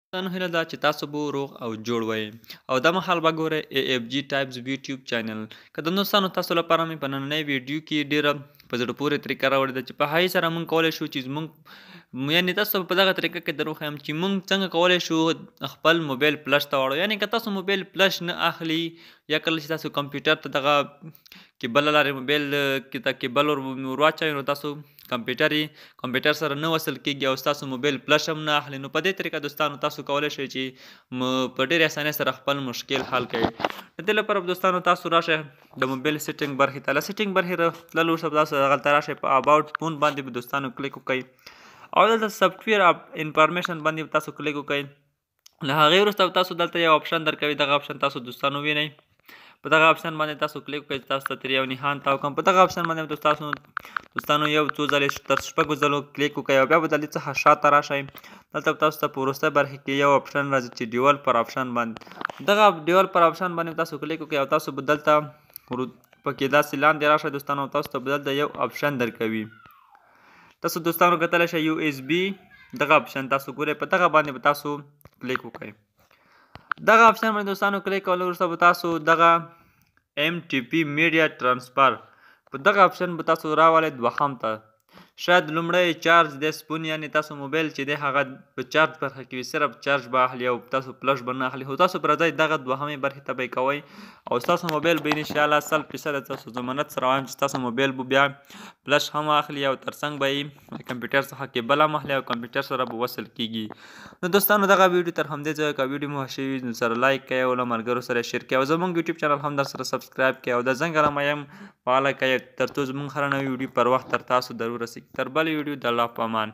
ستاسو هیله ده چې تاسو به روغ او جوړ وئ او دا مهال به ګورئ AFG ټایپز یوټیوب چینل. که د دوستانو تاسو لپاره مې په نننۍ ویډیو کې ډېره په زړه پورې طریقه راوړې ده چې په هغې سره موږ کولی شو چې زموږ یعنې تاسو په دغه طریقه کې در وښیم چې موږ څنګه کولی شو خپل موبایل فلش ته واړو. یعنې که تاسو موبایل فلش نه اخلي یا کله چې تاسو کمپیوټر ته دغه کیبل لارې موبایل کې ته کیبل ور واچوئ نو تاسو کمپیوټر سره نه وصل کېږي او ستاسو موبایل فلش هم نه اخلي. نو په دې طریقه دوستانو تاسو کولی شئ چې په ډېرې اسانۍ سره خپل مشکل حل کړئ. د دې لپاره دوستانو تاسو راشئ د موبایل سیټینګ برخې ته. له سیټینګ برخې تللو وروسته به تاسو هغلته راشئ په اباوټ فون باندې به دوستانو کلیک وکړئ او دلته سافټویر انفارمیشن باندې به تاسو کلیک وکړئ. له هغې وروسته به تاسو دلته یو آپشن درکوي. دغه آپشن تاسو دوستانو وینئ. په دغه آپشن باندې تاسو کلیک وکړئ چې تاسو ته ترې یو نښان تاو کړم. په دغه آپشن باندې دوستانو یو څو ځلې تر شپږو ځلو کلیک وکړئ او بیا به د دې څخه شاته راشئ. دلته به تاسو ته په وروستۍ برخې کې یو آپشن راځي چې ډیولپر آپشن باندې. دغه ډیولپر آپشن باندې تاسو کلیک وکړئ او تاسو به دلته پکې داسې لاندې راشئ دوستانو او تاسو ته به دلته یو آپشن درکوي. تاسو دوستانو کتلی شئ USB دغه آپشن تاسو ګورئ. په دغه باندې به تاسو کلیک وکړئ. دغه آپشن باندې دوستانو کلیک کولو وروسته به تاسو دغه MTP میډیا ټرانسفر په دغه آپشن به تاسو راولئ دوهم ته. شاید لومړی چارج دی سپون یعنې تاسو موبایل چې دی هغه په چارج برخه کې وي صرف چارج به اخلي او تاسو فلش به نه اخلي. خو تاسو پر ځای دغه دوهمې برخې ته به یې کوئ او ستاسو موبایل به انشاءالله 100% تاسو ضمانت سره وایم چې ستاسو موبایل به بیا فلش هم اخلي او ترڅنګ به یې کمپیوټر څخه کیبل هم اخلي او کمپیوټر سره به وصل کیږي. نو دوستانو دغه ویډیو تر همدې ځایه که ویډیو مو خوښ شوي نو سره لایک کړئ او له ملګرو سره شیر کړئ او زموږ یوټیوب چینل هم در سره سبسکرایب کړئ او د زنګ علامه یې فعاله کړئ تر څو زموږ هره نوې ویډیو پر وخت تر تاسو در ورسیږي. تر بلې ویډیو د الله په امان.